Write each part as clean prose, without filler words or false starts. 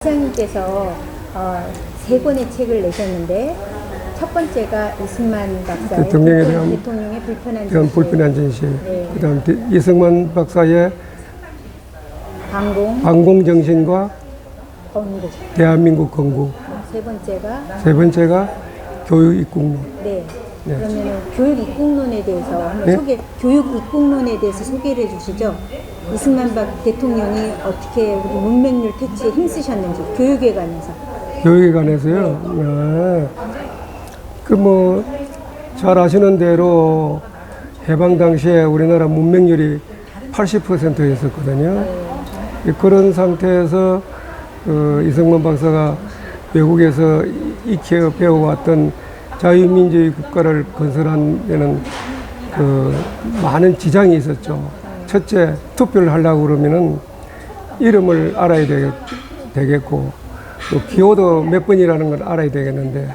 시장님께서 세 권의 책을 내셨는데 첫 번째가 이승만 박사의 대통령의 불편한 진실, 네. 그다음 이승만 박사의 반공정신과 건국, 대한민국 건국. 세 번째가 교육 입국론. 네. 네. 그러면은 교육 입국론에 대해서 한번 네? 교육 입국론에 대해서 소개를 해주시죠. 이승만 대통령이 어떻게 우리 문맹률 퇴치에 힘쓰셨는지 교육에 관해서. 교육에 관해서요. 네. 잘 아시는 대로 해방 당시에 우리나라 문맹률이 80%였었거든요. 그런 상태에서 이승만 박사가 외국에서 익혀 배워왔던 자유민주주의 국가를 건설하는 데는 많은 지장이 있었죠. 첫째, 투표를 하려고 그러면은 이름을 알아야 되겠고, 또 기호도 몇 번이라는 걸 알아야 되겠는데,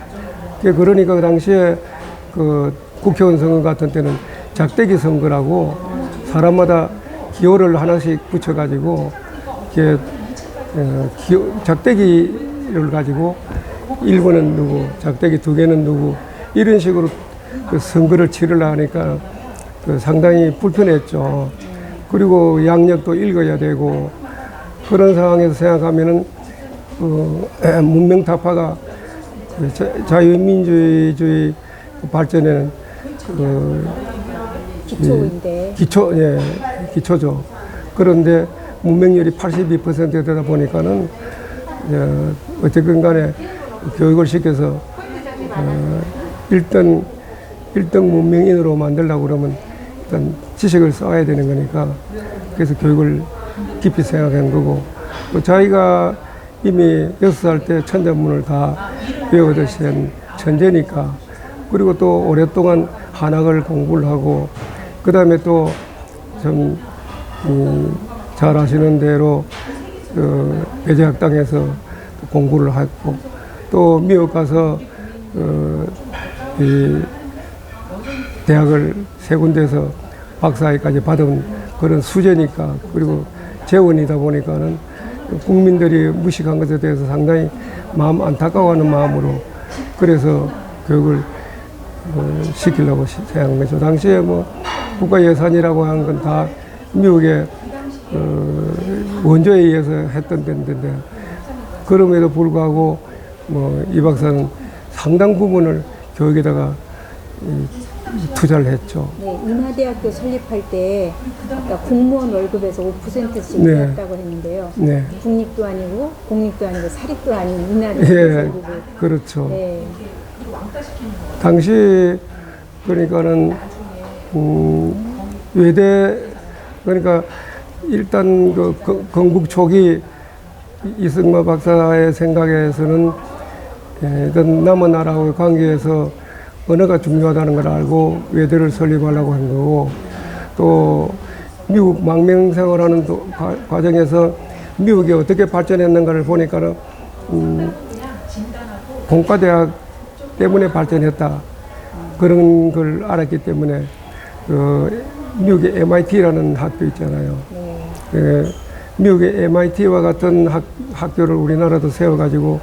그러니까 그 당시에 국회의원 선거 같은 때는 작대기 선거라고 사람마다 기호를 하나씩 붙여가지고, 작대기를 가지고 1번은 누구, 작대기 2개는 누구, 이런 식으로 선거를 치르려 하니까 상당히 불편했죠. 그리고 양력도 읽어야 되고, 그런 상황에서 생각하면은 문명타파가 자유민주주의 발전에는 기초인데 기초죠. 그런데 문맹률이 82%되다 보니까는 어쨌든 간에 교육을 시켜서 1등 문명인으로 만들려고 그러면 일단 지식을 쌓아야 되는 거니까, 그래서 교육을 깊이 생각한 거고, 또 자기가 이미 6살 때 천자문을 다 배우듯이 한 천재니까, 그리고 또 오랫동안 한학을 공부를 하고, 그 다음에 또 좀 잘 아시는 대로 배제학당에서 공부를 했고, 또 미국 가서 이 대학을 3군데에서 박사학위까지 받은 그런 수재니까, 그리고 재원이다 보니까는 국민들이 무식한 것에 대해서 상당히 마음 안타까워하는 마음으로, 그래서 교육을 시키려고 생각한 거죠. 당시에 국가 예산이라고 한 건 다 미국의 원조에 의해서 했던 데인데, 그럼에도 불구하고 이 박사는 상당 부분을 교육에다가 투자를 했죠. 네, 인하대학교 설립할 때 아까 공무원 월급에서 5%씩 냈다고 했는데요. 네. 국립도 아니고 공립도 아니고 사립도 아닌 인하대학교 설립을. 그렇죠. 네. 당시 그러니까는 외대, 그러니까 일단 건국 초기 이승만 박사의 생각에서는 일단 남은 나라와의 관계에서 언어가 중요하다는 걸 알고 외대를 설립하려고 한 거고, 또 미국 망명 생활하는 과정에서 미국이 어떻게 발전했는가를 보니까는 공과대학 때문에 발전했다, 그런 걸 알았기 때문에 미국의 MIT라는 학교 있잖아요. 미국의 MIT와 같은 학교를 우리나라도 세워가지고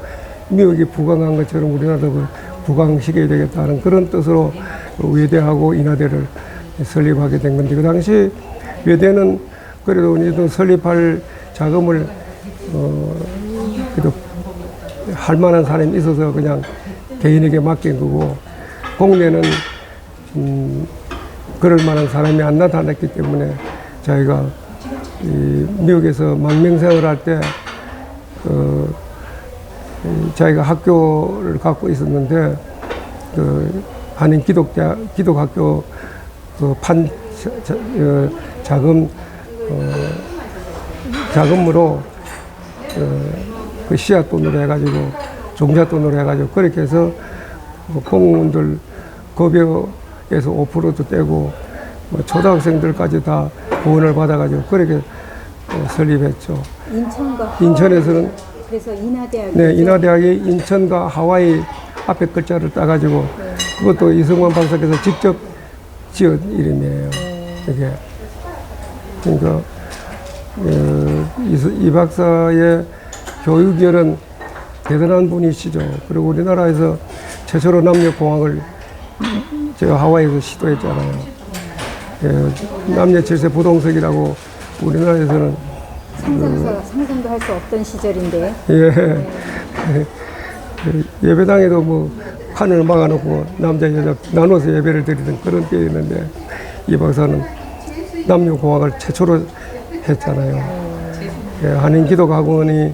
미국이 부강한 것처럼 우리나라도 부강시켜야 되겠다는 그런 뜻으로 외대하고 인하대를 설립하게 된 건데, 그 당시 외대는 그래도 어느정도 설립할 자금을 그래도 할 만한 사람이 있어서 그냥 개인에게 맡긴 거고, 공대는 그럴 만한 사람이 안 나타났기 때문에 저희가 미국에서 망명생활을 할 때 자기가 학교를 갖고 있었는데, 한인 기독학교 자금으로 그 씨앗돈으로 해가지고 종잣돈으로 해가지고 그렇게 해서 공무원들 급여에서 5%도 떼고 초등학생들까지 다 후원을 받아가지고 그렇게 설립했죠. 인천에서는 그래서 인하대학이. 네, 인하대학이 인천과 하와이 앞에 글자를 따가지고 그것도 이승만 박사께서 직접 지은 이름이에요. 이게 그러니까 이 박사의 교육열은 대단한 분이시죠. 그리고 우리나라에서 최초로 남녀공학을 제가 하와이에서 시도했잖아요. 예, 남녀 7세 부동석이라고 우리나라에서는 상상도 할 수 없던 시절인데. 예, 예배당에도 뭐 판을 막아놓고 남자 여자 나눠서 예배를 드리던 그런 때였는데 이 박사는 남녀공학을 최초로 했잖아요. 예, 한인기독학원이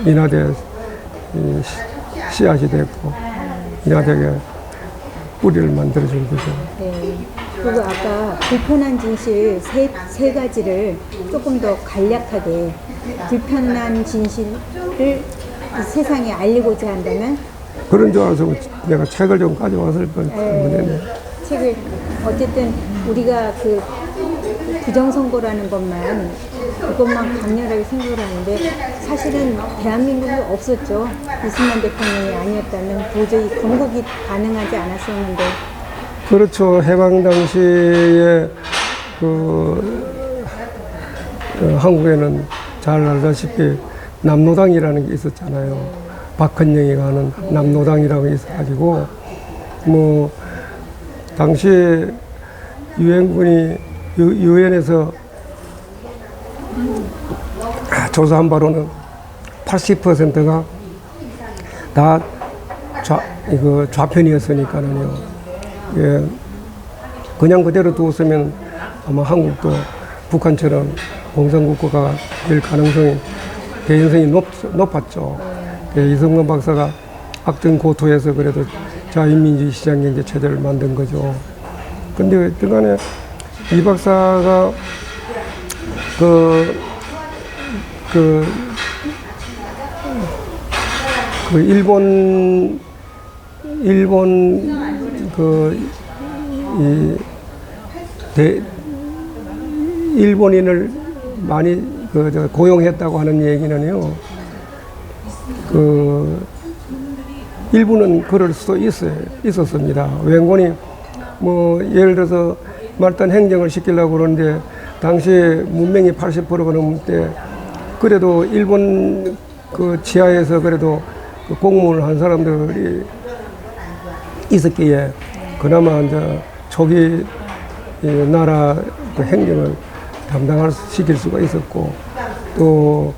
인하대 씨앗이 됐고 인하대에 뿌리를 만들어준 거죠. 네. 그리고 아까 불편한 진실 세 가지를 조금 더 간략하게 불편한 진실을 이 세상에 알리고자 한다면 그런 줄 알아서 내가 책을 좀 가져왔을 것 때문에 책을 어쨌든 우리가 그 부정선거라는 그것만 강렬하게 생각을 하는데 사실은 대한민국에 없었죠. 이승만 대통령이 아니었다면 도저히 건국이 가능하지 않았었는데. 그렇죠. 해방 당시에 한국에는 잘 알다시피 남노당이라는 게 있었잖아요. 박헌영이가 하는 남노당이라고 있어가지고 뭐 당시 유엔군이 유엔에서 조사한 바로는 80%가 다 좌편이었으니까는요. 예, 그냥 그대로 두었으면 아마 한국도 북한처럼 공산국가가 될 개연성이 높았죠. 예, 이승만 박사가 악전고투해서 그래도 자유민주주의 시장경제 체제를 만든 거죠. 근데 그간에 이 박사가 일본인을 많이 고용했다고 하는 얘기는요. 일부는 그럴 수도 있었습니다. 웬곤이 뭐 예를 들어서 말단 행정을 시키려고 그러는데 당시에 문명이 80%가 넘을 때 그래도 일본 지하에서 그래도 공무원을 한 사람들이 있었기에 그나마 이제 초기 나라 행정을 시킬 수가 있었고 또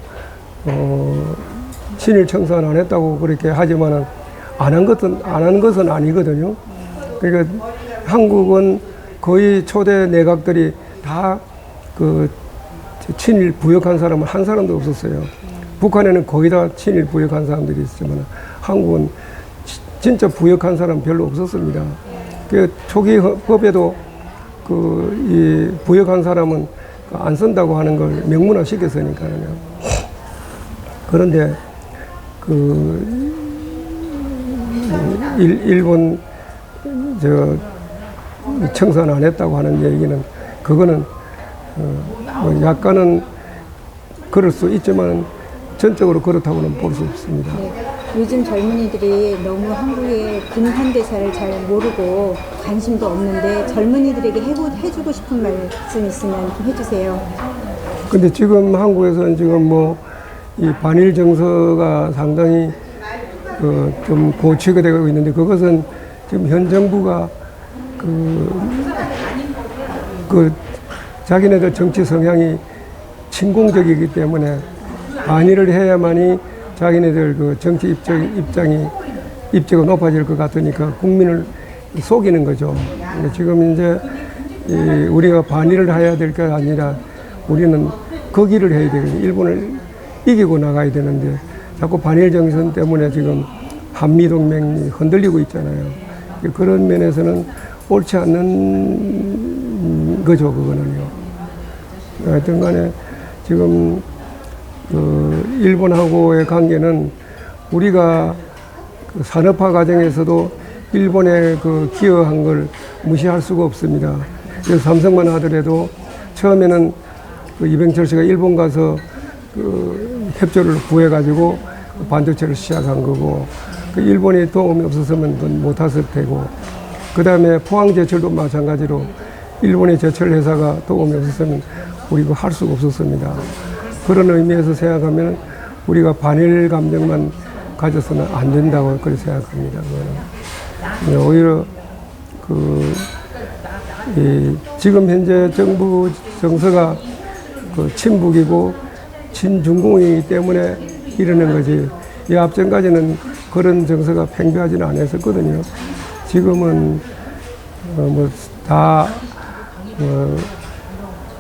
친일 청산 안 했다고 그렇게 하지만은 안 한 것은 아니거든요. 그러니까 한국은 거의 초대 내각들이 다 친일 부역한 사람은 한 사람도 없었어요. 북한에는 거의 다 친일 부역한 사람들이 있지만 한국은 진짜 부역한 사람 별로 없었습니다. 그 초기 법에도 이 부역한 사람은 안 쓴다고 하는 걸 명문화 시켰으니까요. 그런데 일본 청산 안 했다고 하는 얘기는 그거는 뭐 약간은 그럴 수 있지만 전적으로 그렇다고는 볼 수 없습니다. 네, 요즘 젊은이들이 너무 한국의 근현대사를 잘 모르고 관심도 없는데 젊은이들에게 해주고 싶은 말씀 있으면 좀 해주세요. 근데 지금 한국에서는 지금 뭐 이 반일 정서가 상당히 좀 고취가 되고 있는데 그것은 지금 현 정부가 자기네들 정치 성향이 친공적이기 때문에 반일을 해야만이 자기네들 정치 입지가 높아질 것 같으니까 국민을 속이는 거죠. 지금 이제 우리가 반일을 해야 될 게 아니라 우리는 거기를 해야 되거든요. 일본을 이기고 나가야 되는데 자꾸 반일 정선 때문에 지금 한미동맹이 흔들리고 있잖아요. 그런 면에서는 옳지 않는 거죠, 그거는요. 하여튼 간에 지금 일본하고의 관계는 우리가 산업화 과정에서도 일본에 기여한 걸 무시할 수가 없습니다. 그래서 삼성만 하더라도 처음에는 이병철 씨가 일본 가서 협조를 구해가지고 반도체를 시작한 거고 일본이 도움이 없었으면 못 했을 테고 그 다음에 포항제철도 마찬가지로 일본의 제철 회사가 도움이 없었으면 우리가 할 수가 없었습니다. 그런 의미에서 생각하면 우리가 반일 감정만 가져서는 안 된다고 그렇게 생각합니다. 그거는. 오히려 지금 현재 정부 정서가 친북이고 친중공이기 때문에 이러는 거지. 이 앞전까지는 그런 정서가 팽배하지는 않았었거든요. 지금은 다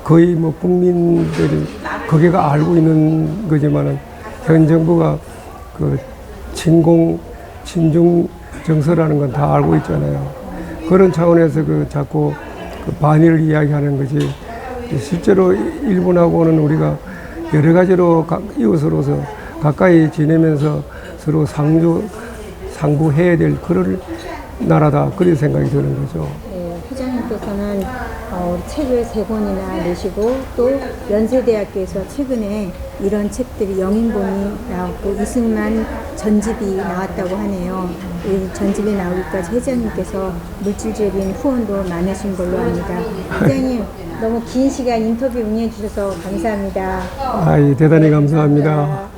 거의 국민들이 거기가 알고 있는 거지만은 현 정부가 친공 친중 정서라는 건 다 알고 있잖아요. 그런 차원에서 자꾸 반일 이야기하는 거지. 실제로 일본하고는 우리가 여러 가지로 이웃으로서 가까이 지내면서 서로 상부해야 될 그런 나라다. 그런 생각이 드는 거죠. 네, 회장님께서는 책을 3권이나 내시고 또 연세대학교에서 최근에 이런 책들이 영인본이 나왔고 이승만 전집이 나왔다고 하네요. 이 전집이 나오기까지 회장님께서 물질적인 후원도 많으신 걸로 압니다. 회장님 너무 긴 시간 인터뷰 응해주셔서 감사합니다. 대단히 감사합니다.